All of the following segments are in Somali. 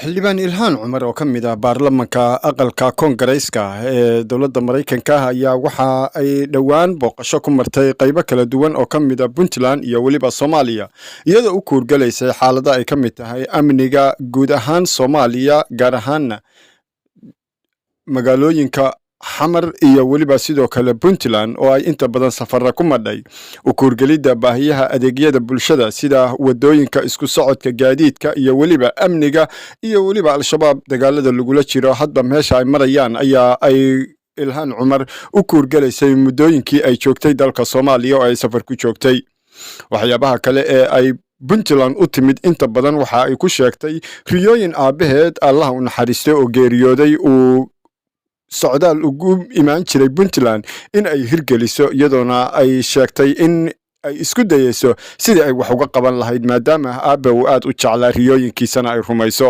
xildhibaan ilhaan cumar oo ka mid ah baarlamanka aqalka koongareyska ee dowladda maraykanka ayaa waxa ay dhowaan booqasho ku martay qaybo kala duwan oo ka mid ah puntland iyo weliba soomaaliya iyadoo u kuurgalaysay xaalada ay ka mid tahay amniga guud ahaan soomaaliya gaar ahaanna magaalooyinka xamar iyo weliba sidoo kale puntland oo ay inta badan safarra ku madhay u kuurgelidda baahiyaha adeegyada bulshada sida wadooyinka isku socodka gaadiidka iyo weliba amniga iyo weliba al-shabaab dagaalada lagula jiro hadda meesha ay marayaan ayaa ay ilhaan cumar u kuurgalaysay muddooyinkii ay joogtay dalka soomaaliya oo ay safar ku joogtay waxyaabaha kale ee ay puntland u timid inta badan waxa ay ku sheegtay riyooyin aabbaheed allah u naxariistay oo geeriyooday uu socdaal ugu imaan jiray puntland in ay hirgeliso iyadoona ay sheegtay in ay isku dayeyso sidii ay wax uga qaban lahayd maadaama aabba uu aad u jeclaa riyooyinkiisana ay rumayso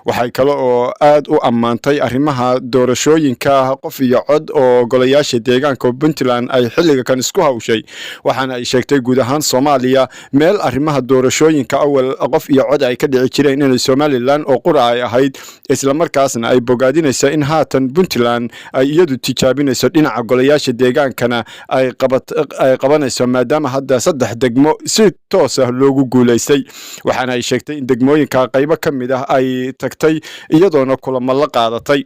waxay kale oo aad u ammaantay arrimaha doorashooyinka qof iyo cod oo golayaasha deegaanka puntland ay xilliga kan isku hawshay waxaana ay sheegtay guud ahaan soomaaliya meel arrimaha doorashooyinka awal qof iyo cod ay ka dhici jireen inay somalilan oo qura ay ahayd islamarkaasna ay bogaadinaysa in haatan puntland ay iyadu tijaabinayso dhinaca golayaasha deegaankana ay qabanayso maadaama hadda 3 degmo si toos ah loogu guulaystay waxaana ay sheegtay in degmooyinka qaybo ka mid ah ay tagtay iyadoona kulamo la qaadatay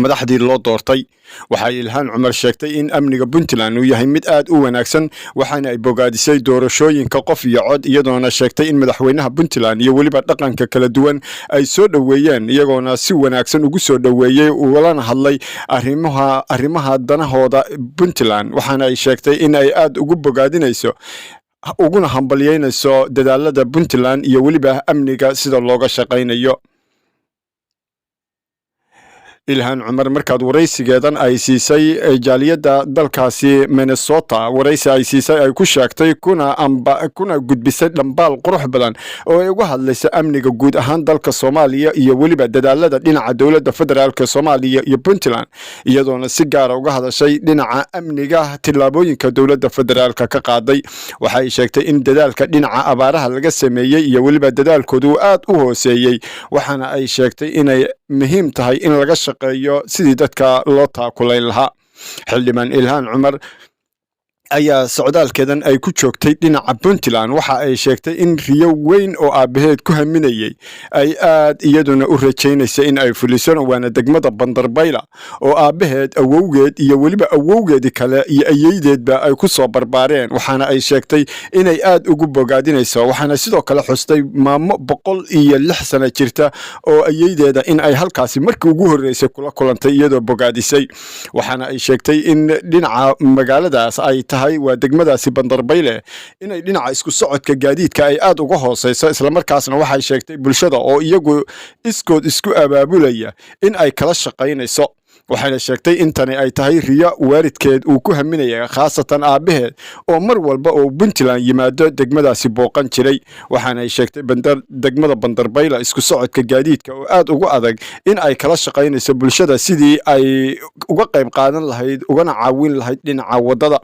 madaxdii loo doortay waxay ilhaan cumar sheegtay in amniga puntland uu yahay mid aad u wanaagsan waxaana ay bogaadisay doorashooyinka qof iyo cod iyadoona sheegtay in madaxweynaha puntland iyo weliba dhaqanka kala duwan ay soo dhoweeyeen iyagoona si wanaagsan ugu soo dhoweeyey ulana hadlay arrimaha danahooda puntland waxaana ay sheegtay in ay aad ugu bogaadinayso uguna hambalyeynayso dadaalada puntland iyo weliba amniga sida looga shaqaynayo ilhaan cumar markaad waraysigeedan ay siisay jaaliyadda dalkaasi minnesota waraysi ay siisay ay ku sheegtay kuna gudbisay dhambaal qurux badan oo ay uga hadlaysa amniga guud ahaan dalka soomaaliya iyo weliba dadaalada dhinaca dowladda federaalk soomaaliya iyo puntland iyadoona si gaara uga hadashay dhinaca amniga tillaabooyinka dowladda federaalka ka qaaday waxay sheegtay in dadaalka dhinaca abaaraha laga sameeyey iyo weliba dadaalkoodu aad u hooseeyey waxaana ay sheegtay inay muhiim tahay in laga shaqeeyo sidii dadka loo taakulayn lahaa xildhibaan ilhaan cumar ayaa socdaalkeedan ay ku joogtay dhinaca puntland waxa ay sheegtay in riyo weyn oo aabbaheed ku haminayay ay aad iyaduna u rajaynaysa in ay fulisona waana degmada bandarbayla oo aabbaheed awowgeed iyo weliba awowgeedii kale iyo ayeydeedba ay ku soo barbaareen waxaana ay sheegtay inay aad ugu bogaadinayso waxaana sidoo kale xustay maamo 106 sano jirta oo ayeydeeda in ay halkaasi markii ugu horreysay kula kulantay iyadoo bogaadisay waxaana ay sheegtay in dhinaca magaaladaas ay waa degmadaasi bandarbayle inay dhinaca isku socodka gaadiidka ay aad uga hooseyso islamarkaasna waxay sheegtay bulshada oo iyagu iskood isku abaabulaya in ay kala shaqaynayso waxayna sheegtay in tani ay tahay riyo waalidkeed uu ku haminaya khaasatan aabbaheed oo mar walba oo puntland yimaado degmadaasi booqan jiray waxaana ay sheegtay degmada bandarbayla isku socodka gaadiidka oo aad ugu adag in ay kala shaqaynayso bulshada sidii ay uga qayb qaadan lahayd ugana caawin lahayd dhinaca wadada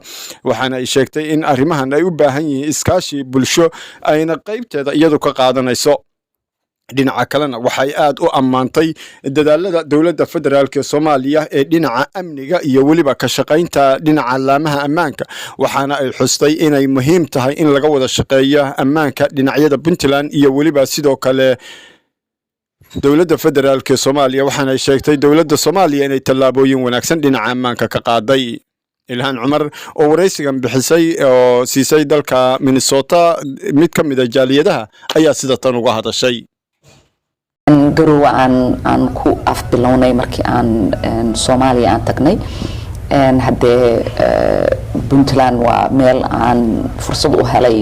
waxaana ay sheegtay in arrimahan ay u baahan yihiin iskaashi bulsho ayna qaybteeda iyadu ka qaadanayso dhinaca kalena waxay aad u ammaantay dadaalada dowladda federaalk soomaaliya ee dhinaca amniga iyo weliba ka shaqaynta dhinaca laamaha ammaanka waxaana ay xustay inay muhiim tahay in laga wada shaqeeyo ammaanka dhinacyada puntland iyo weliba sidoo kale dowladda federaalk soomaaliya waxaana ay sheegtay dowladda soomaaliya inay tallaabooyin wanaagsan dhinaca ammaanka ka qaaday ilhaan cumar oo waraysigan bixisay oo siisay dalka minnesota mid ka mid a jaaliyadaha ayaa sida tan uga hadashay garowa aan ku afbilownay markii aan Soomaaliya aan tagnay haddee puntland waa meel aan fursad u helay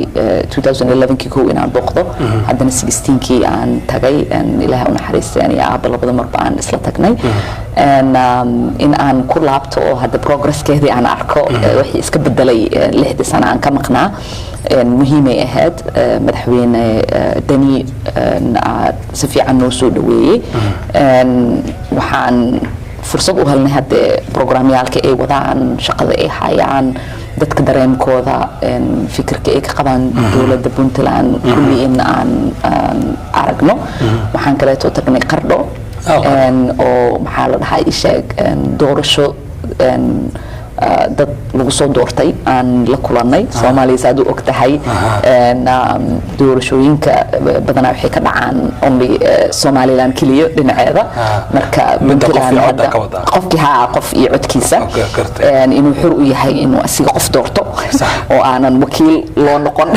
2011kii kow inaan booqdo haddana 16kii aan tagay ilaahay u naxariistay aniga aabba labada marba aan isla tagnay in aan ku laabto oo hadda progresskeedii aan arko wixii iska bedelay 6 sano aan ka maqnaa muhiimay ahayd madaxweyne dani si fiican noo soo dhaweeyey waxaan fursad u helnay hadda programyaalka ay wadaan shaqada ay hayaan dadka dareenkooda fikirka ay ka qabaan dowladda Puntland kulli in aan aragno waxaan kaleeto tagnay Qardho oo maxaa la dhahaa isheeg doorasho dad lagu soo doortay aan la kulanay Soomaaliya saad u ogtahay doorashooyinka badanaa waxay ka dhacaan only Somaliland kaliya dhinaceeda marka Puntland qofkii qof iyo codkiisa inuu xor u yahay inuu asiga qof doorto oo aanan wakiil loo noqon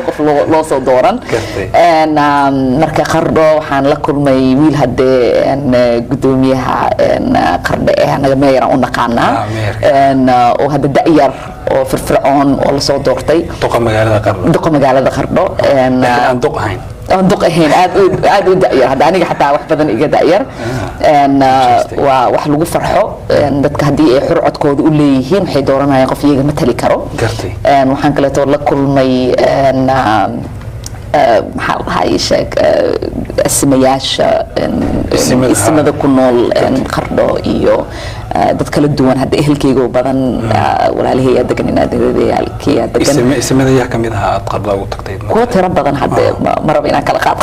qof loo soo dooran marka Qardho waxaan la kulmay wiil hadee gudoomiyaha Qardho anaga meeyar u naqaanaa oo hada da'yar oo firfircoon oo la soo doortay duqa magaalada Qardho aan duq ahayn aad u da'yar hada aniga xataa wax badan iga da'yar waa wax lagu farxo dadka hadii ay xor codkooda u leeyihiin waxay dooranayaan qof iyaga matali karo waxaan kaleeto la kulmay maxaa la dhahaa sheeg ismayaasha ismada ku nool Qardho iyo dad kala duwan hadda ehelkayga badan walaalahayga degan inaadayaalkayga degan ismada yaa kamid ah aad Qardho ugu tagtay kuwa tiro badan hadda maraba inaan kala qaado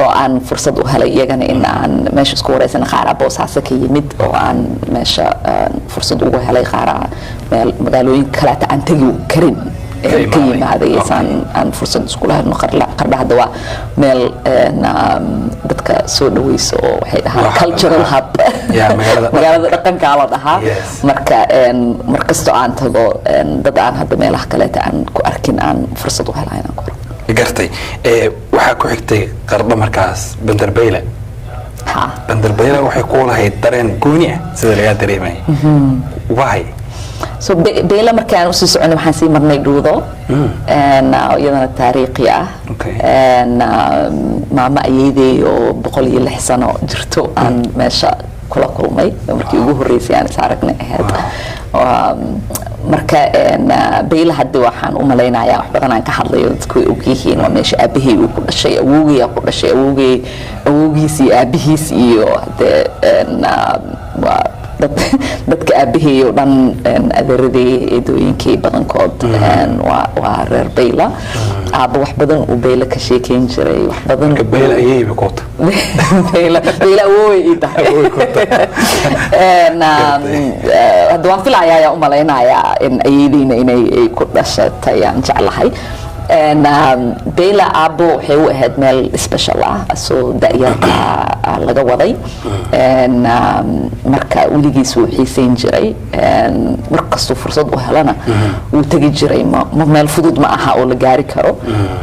oo aan fursad u helay iyagana in aan meesha isku wareysan qaar Boosaaso ka yimid oo aan meesha fursad ugu helay qaar magaalooyin kale aan tagi karin ka yimaaday aan fursad isku lahayn Qardho hadda waa meel dadka soo dhaweyso oo waxay dhahaan cultural hub magaalada dhaqanka la dhahaa marka markasto aan tago dad aan hadda meelaha kale aan ku arkin aan fursad u helay inaan ku gartay waxa ku xigtay Qardho markaas Bandarbayla Bandarbayla waxay ku lahayd dareen gooni ah sida laga dareemay waay so Bayla markaan usii soconay waxaan sii marnay Dhuudo iyadana taariikhi ah maama ayeeday oo 106 sano jirto aan meesha kula kulmay markii ugu horeysay aan is aragnay ahayd marka Bayla hadda waxaan u maleynayaa wax badan aan ka hadlayo dadku ay ogyihiin waa meesha aabahay uu ku dhashay awowgiis iyo aabihiis iyo waa dadka aabahay oo dhan adeeradii eedooyinkii badankood waa reer Bayla aaba wax badan uu Bayla ka sheekeyn jiray wax badan Bayla ayay bikoota Bayla way tahay hadda waan filayaa u maleynayaa in ayeediina inay ku dhashatay aan jeclahay Bayla aabo waxay u ahayd meel special ah soo da'yarka laga waday marka wiligiis uu xiiseyn jiray markastuu fursad u helana uu tagi jiray meel fudud ma aha oo la gaari karo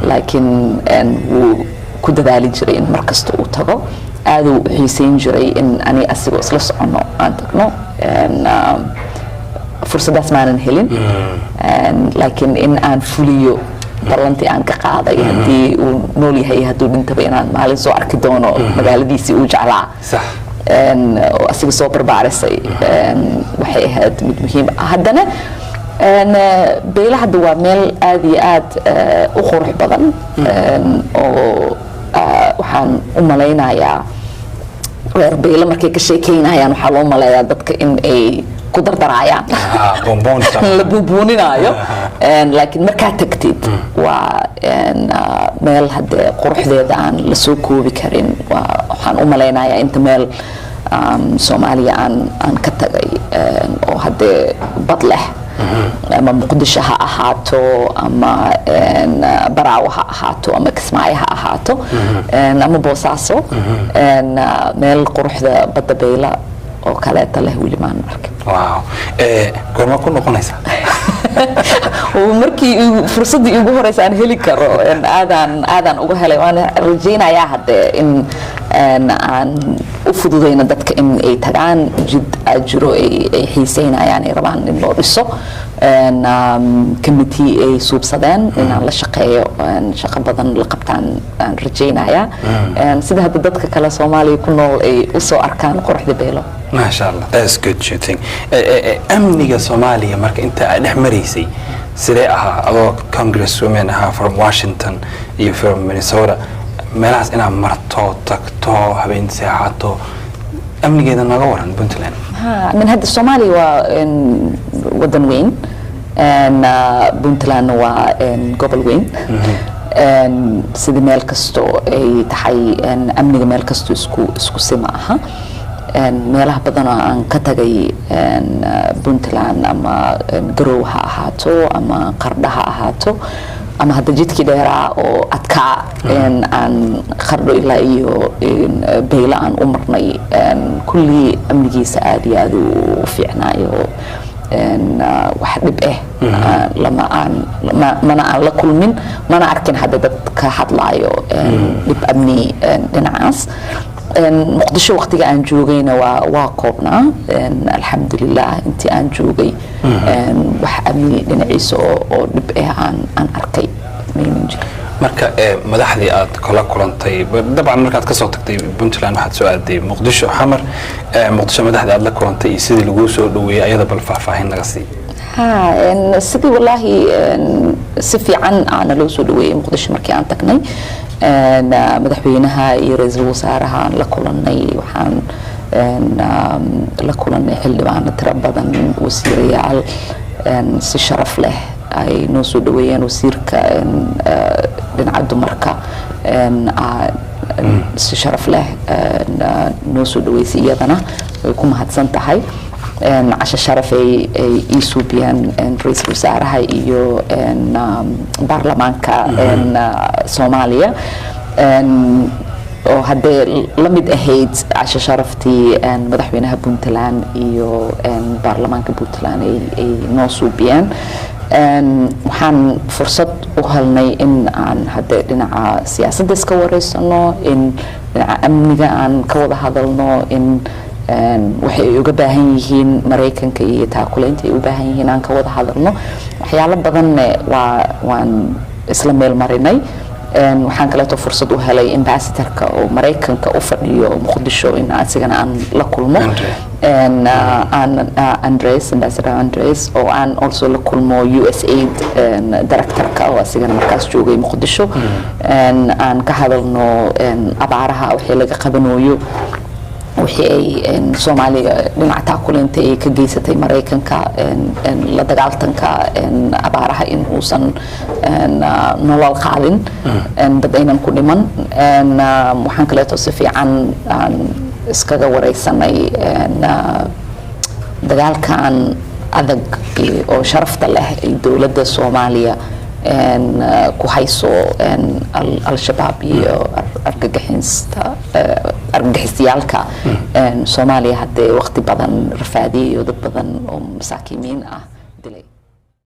laakiin wuu ku dadaali jiray in markasta uu tago aad uu xiiseyn jiray in ani asigoo isla socono aan tagno fursadaas maanan helin laakiin in aan fuliyo ballantii aan ka qaaday hadii uu nool yahay haduu dhintaba inaan maalin soo arki doono magaaladiisii uu jeclaa oo asiga soo barbaarisay waxay ahayd mid muhiim ah haddana Bayla hadda waa meel aad iyo aad u qurux badan oo waxaan u maleynayaa reer Bayla markay ka sheekeynayaan waxaa loo maleeyaa dadka in ay ku dardarayaan la buubuuninayo laakiin markaa tagtid waa meel hadee quruxdeeda aan la soo koobi karin waxaan u maleynayaa inta meel Soomaaliya aan ka tagay oo hadee bad leh ama Muqdisho ha ahaato ama Baraawo ha ahaato ama Kismaayo ha ahaato ama Boosaaso meel quruxda badda Bayla oo kaleeta leh wili maan markay goorma ku noqonaysa markii fursadii ugu horeysa aan heli karo aadan uga helay waan rajeynayaa hadee in aan u fududeyno dadka in ay tagaan jid ajiro ay xiiseynayaan ay rabaan in loo dhiso committee ay suubsadeen inaan la shaqeeyo shaqo badan la qabtaan aan rajeynayaa sida hadda dadka kale Soomaaliya ku nool ay u soo arkaan quruxda Baylo ما شاء الله that's good shooting أمنية صوماليا مرك أنت نحمريسي سريعها أو congresswoman ها from Washington you from Minnesota ملاس أنا مرتو تكتو هبين ساعاتو amnigeeda naga waran Puntland من هذا الصومالي ودن وين Puntland وقبل وين سيد ميل كستو أي تحي أمني ميل كستو اسكو سماها meelaha badan oo aan ka tagay Puntland ama Garowe ha ahaato ama Qardho ha ahaato ama hadda jidkii dheeraa oo adkaa aan Qardho ilaa iyo Beyle aan u marnay kulli amnigiisa aad iyo aad u fiicnaayo wax dhib lama aan la kulmin mana arkin hadda dad ka hadlaayo dhib amni dhinacaas مقدشو وقتي عن جوجينا وواقبنا الحمد لله انت عن جوجي وحامي لنعيسو ونبقى عن أركي marka madaxdii aad kala kulantay dabcan markaad ka soo tagtay Puntland waxaad soo aaday Muqdisho xamar Muqdisho madaxdii aad la kulantay sidii lagu soo dhaweeyay ayada bal faahfaahin naga sii sidii wallahi si fiican aan loo soo dhaweeyay Muqdisho markii aan tagnay madaxweynaha iyo ra'iisul wasaaraha la kulanay waxaan la kulanay xildhibaan tiro badan wasiirayaal si sharaf leh ay noo soo dhaweeyeen wasiirka dhinaca dumarka si sharaf leh noo soo dhaweysay iyadana way ku mahadsan tahay عشان شرفي يسوبيان رئيس وزراء إيو برلمانكا سوماليا وهذا لمد أهيد عشان شرفتي مدحوينها بنتلان إيو برلمانكا بنتلان نوسوبيان وحان فرصة وهلني إن عن هذا لنا سياسة ديسكوريس إنه إن أمنية عن كوضع هذا إن waxay uga baahan yihiin Mareykanka iyo taakuleynta ay u baahan yihiin aan ka wada hadalno waxyaalo badan waan isla meel marinay waxaan kale oo fursad u helay ambassadorka oo Mareykanka u fadhiyo Muqdisho in asigana aan la kulmo ambassador Andres oo aan also la kulmo USAID directorka oo asigana markaas joogay Muqdisho aan ka hadalno abaaraha wixii laga qabanayo وحي Soomaaliya dhinaca taakuleynta ay ka geysatay Mareykanka la dagaaltanka abaaraha in uusan nolol qaadin dad aynan ku dhiman waxaan kale oo si fiican iskaga wareysanay dagaalkan adag oo sharafta leh ee dawladda Soomaaliya ku hayso al-shabaab iyo argagixisayaalka Soomaaliya hadda waqti badan rafaadiyay iyo dad badan oo masaakiin ah dilay